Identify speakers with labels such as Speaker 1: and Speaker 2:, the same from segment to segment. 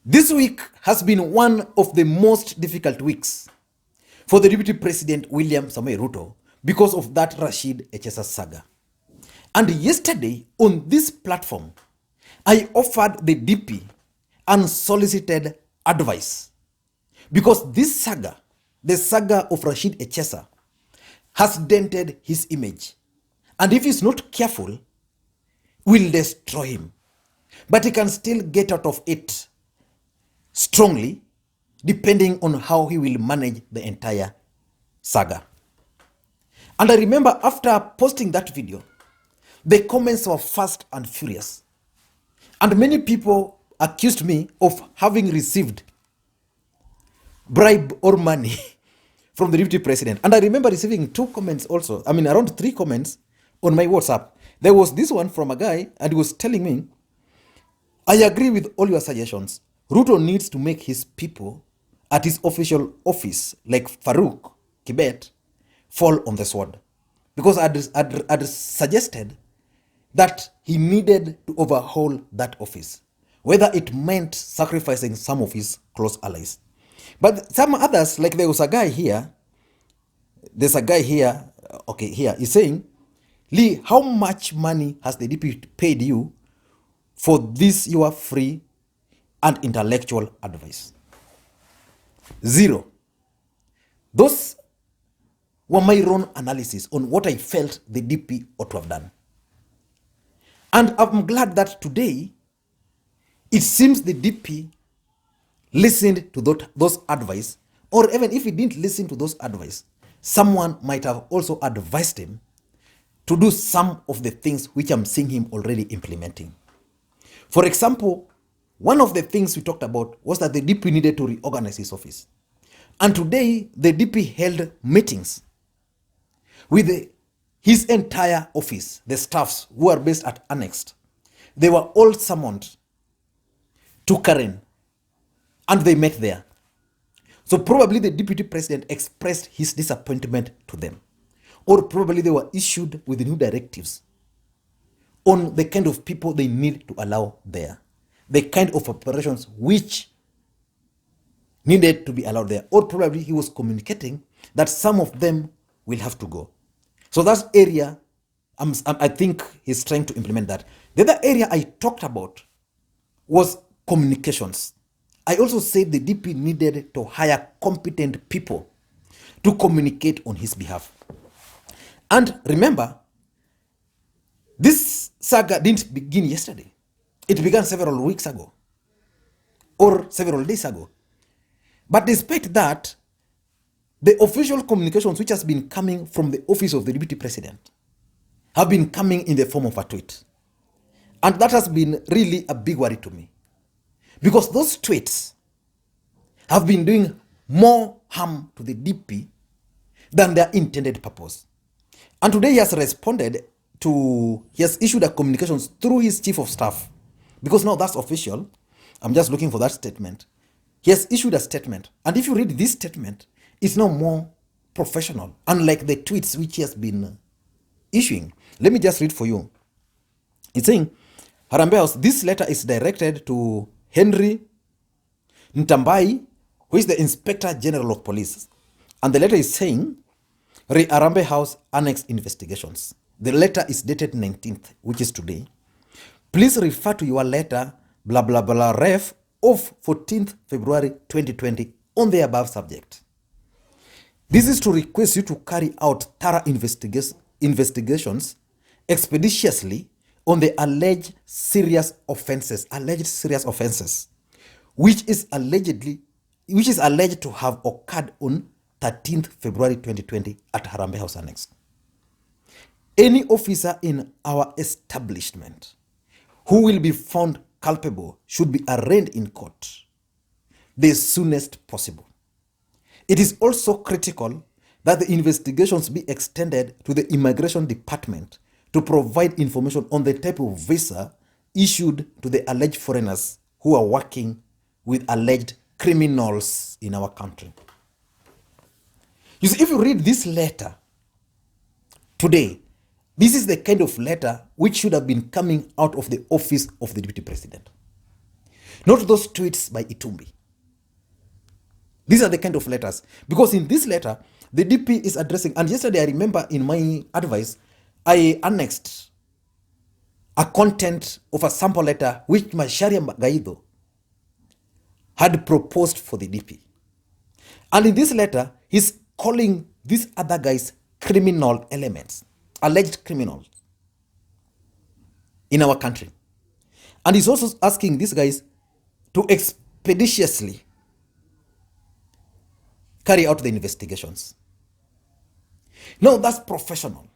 Speaker 1: This week has been one of the most difficult weeks for the Deputy President William Samoei Ruto because of that Rashid Echesa saga. And yesterday on this platform, I offered the DP unsolicited advice because this saga, the saga of Rashid Echesa, has dented his image. And if he's not careful, will destroy him. But he can still get out of it strongly, depending on how he will manage the entire saga. And I remember after posting that video, the comments were fast and furious. And many people accused me of having received bribe or money from the deputy president. And I remember receiving two comments also, around 3 comments on my WhatsApp. There was this one from a guy, and he was telling me, I agree with all your suggestions. Ruto needs to make his people at his official office, like Farouk, Kibet, fall on the sword. Because I'd suggested that he needed to overhaul that office, whether it meant sacrificing some of his close allies. But some others, like there was a guy here, he's saying, Lee, how much money has the DP paid you for this your free and intellectual advice? 0. Those were my own analysis on what I felt the DP ought to have done. And I'm glad that today, it seems the DP listened to those advice, or even if he didn't listen to those advice, someone might have also advised him to do some of the things which I'm seeing him already implementing. For example, one of the things we talked about was that the DP needed to reorganize his office. And today, the DP held meetings with his entire office, the staffs who are based at Annexed. They were all summoned to Karen, and they met there. So probably the deputy president expressed his disappointment to them. Or probably they were issued with new directives on the kind of people they need to allow there, the kind of operations which needed to be allowed there. Or probably he was communicating that some of them will have to go. So that area, I think he's trying to implement that. The other area I talked about was communications. I also said the DP needed to hire competent people to communicate on his behalf. And remember, this saga didn't begin yesterday. It began several weeks ago or several days ago. But despite that, the official communications which has been coming from the office of the deputy president have been coming in the form of a tweet. And that has been really a big worry to me. Because those tweets have been doing more harm to the DP than their intended purpose. And today he has he has issued a communications through his chief of staff. Because now that's official. I'm just looking for that statement. He has issued a statement. And if you read this statement, it's now more professional, unlike the tweets which he has been issuing. Let me just read for you. It's saying, Harambee House, this letter is directed to Henry Ntambai, who is the Inspector General of Police. And the letter is saying, Harambee House Annex Investigations. The letter is dated 19th, which is today. Please refer to your letter, blah, blah, blah, ref, of 14th February 2020 on the above subject. This is to request you to carry out thorough investigations expeditiously on the alleged serious offenses, which is alleged to have occurred on 13th February 2020 at Harambee House Annex. Any officer in our establishment who will be found culpable should be arraigned in court the soonest possible. It is also critical that the investigations be extended to the Immigration Department to provide information on the type of visa issued to the alleged foreigners who are working with alleged criminals in our country. You see, if you read this letter today, this is the kind of letter which should have been coming out of the office of the deputy president. not those tweets by Itumbi. These are the kind of letters. Because in this letter, the DP is addressing, and yesterday I remember in my advice, I annexed a content of a sample letter which Macharia Gaido had proposed for the DP. And in this letter, he's calling these other guys criminal elements, alleged criminals in our country. And he's also asking these guys to expeditiously carry out the investigations. No, that's professional.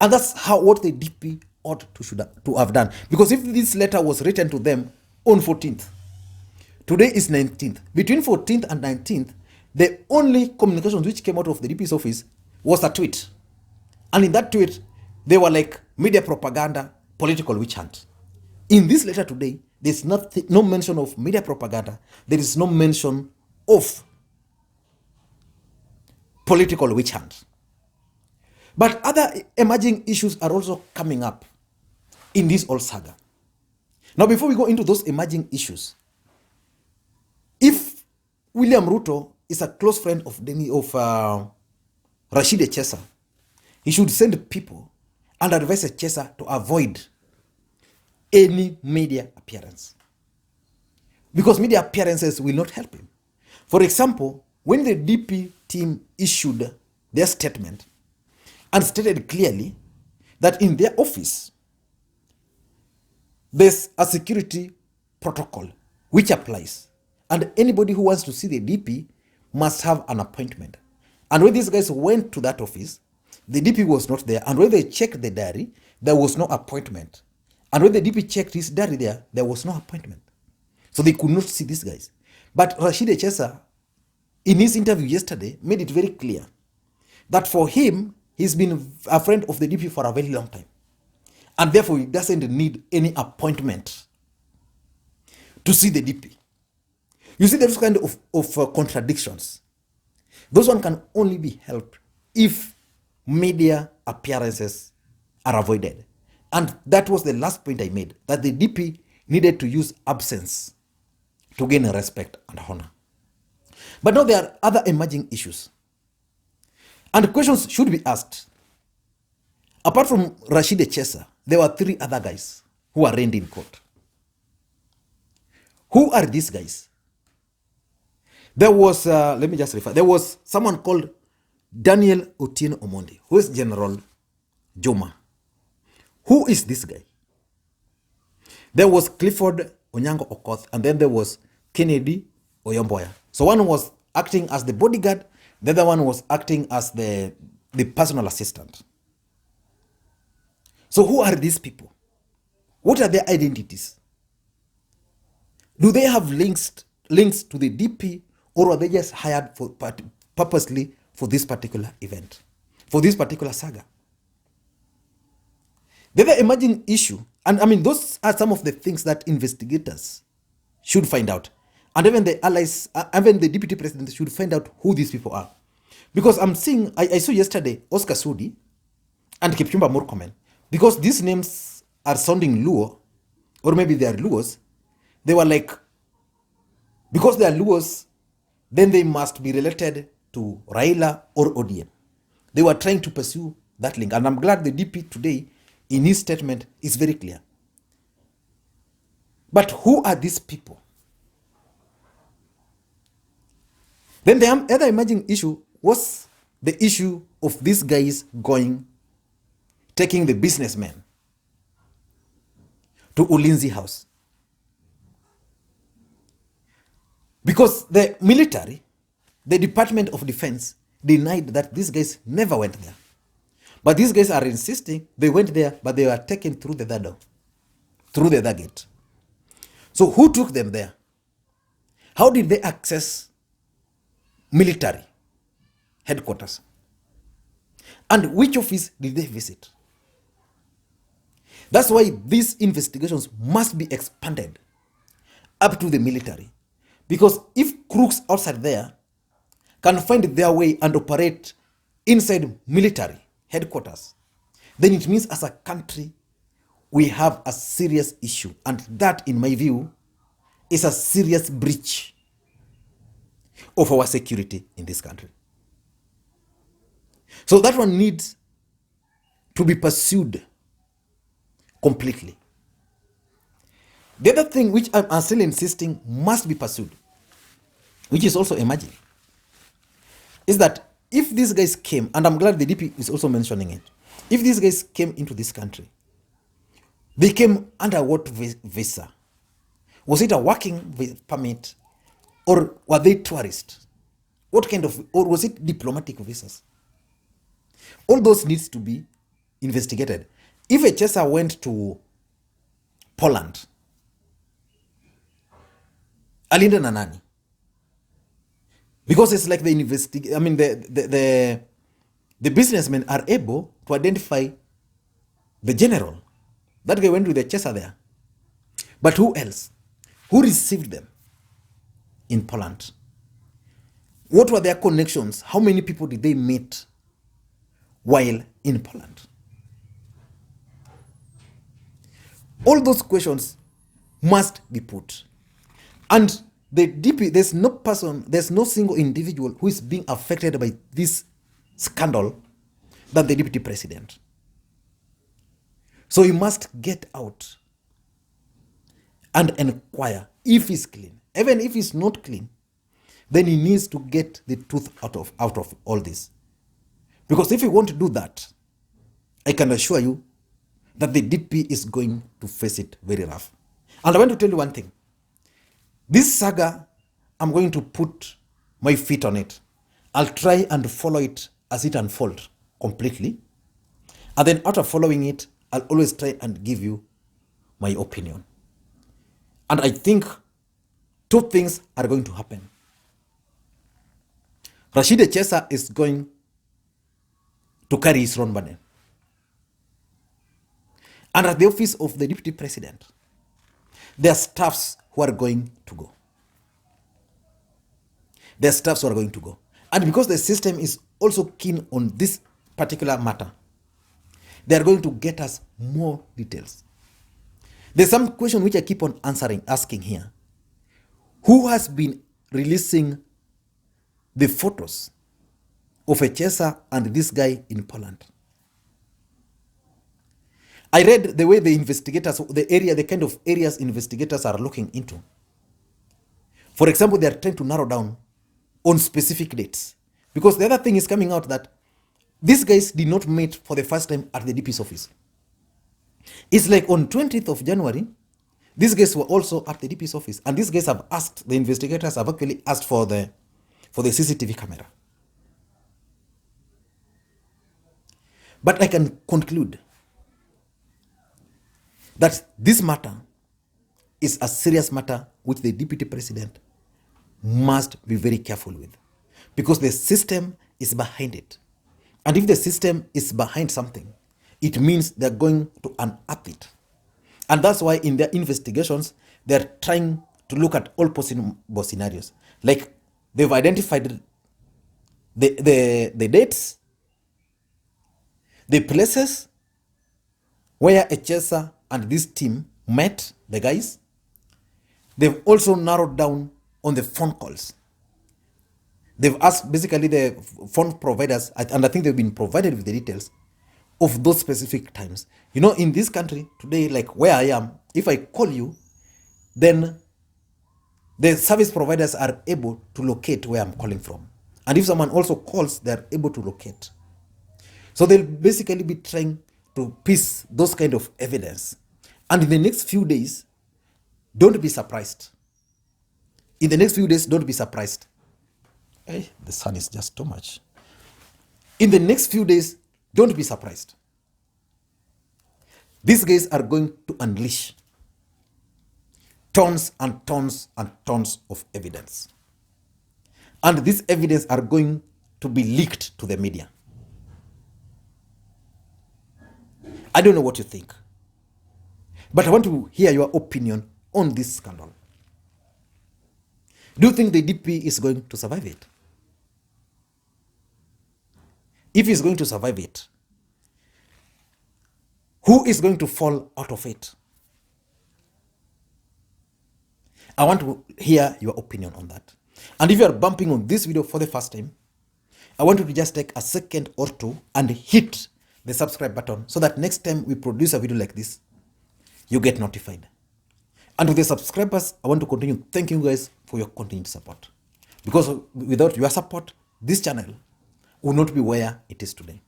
Speaker 1: And that's what the DP ought to have done. Because if this letter was written to them on 14th, today is 19th. Between 14th and 19th, the only communications which came out of the DP's office was a tweet. And in that tweet, they were like media propaganda, political witch hunt. In this letter today, there's no mention of media propaganda. There is no mention of political witch hunt. But other emerging issues are also coming up in this whole saga. Now, before we go into those emerging issues, if William Ruto is a close friend of Rashid Echesa, he should send people and advise Echesa to avoid any media appearance. Because media appearances will not help him. For example, when the DP team issued their statement and stated clearly that in their office, there's a security protocol which applies. And anybody who wants to see the DP must have an appointment. And when these guys went to that office, the DP was not there. And when they checked the diary, there was no appointment. And when the DP checked his diary there was no appointment. So they could not see these guys. But Rashid Echesa, in his interview yesterday, made it very clear that for him, he's been a friend of the DP for a very long time. And therefore, he doesn't need any appointment to see the DP. You see, there's kind of contradictions. Those one can only be helped if media appearances are avoided. And that was the last point I made, that the DP needed to use absence to gain respect and honor. But now there are other emerging issues. And questions should be asked. Apart from Rashid Echesa, there were 3 other guys who are arraigned in court. Who are these guys? There was, there was someone called Daniel Otieno Omondi, who is General Joma. Who is this guy? There was Clifford Onyango Okoth, and then there was Kennedy Oyomboya. So one was acting as the bodyguard, the other one was acting as the personal assistant. So who are these people? What are their identities? Do they have links to the DP, or are they just hired purposely for this particular event, for this particular saga? The other emerging issue, and I mean, those are some of the things that investigators should find out. And even the allies, even the deputy president should find out who these people are. Because I saw yesterday Oscar Sudi and Kipchumba Murkomen. Because these names are sounding Luo, or maybe they are Luos, they were like, because they are Luos, then they must be related to Raila or Odinga. They were trying to pursue that link. And I'm glad the DP today, in his statement, is very clear. But who are these people? Then the other emerging issue was the issue of these guys taking the businessmen to Ulinzi House. Because the military, the Department of Defense, denied that these guys never went there. But these guys are insisting they went there, but they were taken through the other door, through the other gate. So who took them there? How did they access military headquarters? And which office did they visit? That's why these investigations must be expanded up to the military. Because if crooks outside there can find their way and operate inside military headquarters, then it means as a country, we have a serious issue. And that, in my view, is a serious breach of our security in this country. So that one needs to be pursued completely. The other thing which I'm still insisting must be pursued, which is also emerging, is that if these guys came, and I'm glad the DP is also mentioning it, if these guys came into this country, they came under what visa? Was it a working permit, or were they tourists? What kind of, or was it diplomatic visas? All those needs to be investigated. If Echesa went to Poland, alienda na nani? Because it's like the businessmen are able to identify the general. That guy went with Echesa there. But who else? Who received them in Poland? What were their connections? How many people did they meet while in Poland? All those questions must be put. And the DP, there's no person, there's no single individual who is being affected by this scandal than the deputy president. So he must get out and inquire if he's clean. Even if he's not clean, then he needs to get the truth out of all this. Because if he want to do that, I can assure you that the DP is going to face it very rough. And I want to tell you one thing. This saga, I'm going to put my feet on it. I'll try and follow it as it unfolds completely. And then after following it, I'll always try and give you my opinion. And I think two things are going to happen. Rashid Echesa is going to carry his own burden. And at the office of the deputy president, there are staffs who are going to go. There are staffs who are going to go. And because the system is also keen on this particular matter, they are going to get us more details. There's some question which I keep on asking here. Who has been releasing the photos of Echesa and this guy in Poland? I read the way the investigators, the kind of areas investigators are looking into. For example, they are trying to narrow down on specific dates. Because the other thing is coming out that these guys did not meet for the first time at the DP's office. It's like on 20th of January, these guys were also at the DP's office. And these guys have asked, the investigators have actually asked for the CCTV camera. But I can conclude that this matter is a serious matter which the deputy president must be very careful with, because the system is behind it. And if the system is behind something, it means they're going to unearth it. And that's why in their investigations, they're trying to look at all possible scenarios. Like they've identified the dates, the places where Echesa and this team met the guys. They've also narrowed down on the phone calls. They've asked basically the phone providers, and I think they've been provided with the details of those specific times. You know, in this country today, like where I am, if I call you, then the service providers are able to locate where I'm calling from. And if someone also calls, they're able to locate. So they'll basically be trying to piece those kind of evidence. And in the next few days, don't be surprised. In the next few days, don't be surprised. Hey, the sun is just too much. In the next few days, don't be surprised. These guys are going to unleash tons and tons and tons of evidence. And this evidence are going to be leaked to the media. I don't know what you think, but I want to hear your opinion on this scandal. Do you think the DP is going to survive it? If he's going to survive it, Who is going to fall out of it? I want to hear your opinion on that. And if you are bumping on this video for the first time, I want you to just take a second or two and hit the subscribe button so that next time we produce a video like this, you get notified. And to the subscribers, I want to continue thanking you guys for your continued support. Because without your support, this channel will not be where it is today.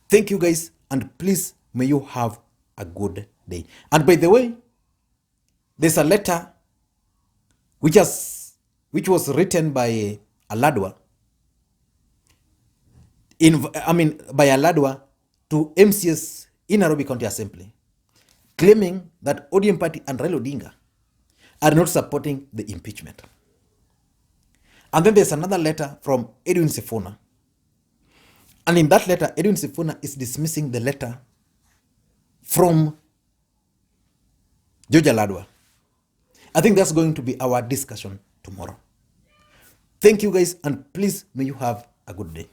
Speaker 1: Thank you guys, and please may you have a good day. And by the way, there's a letter which was written by Aladwa by Aladwa to MCS in Nairobi County Assembly, claiming that ODM party and Raila Odinga are not supporting the impeachment. And then there's another letter from Edwin Sifuna. And in that letter, Edwin Sifuna is dismissing the letter from George Aladwa. I think that's going to be our discussion tomorrow. Thank you guys, and please may you have a good day.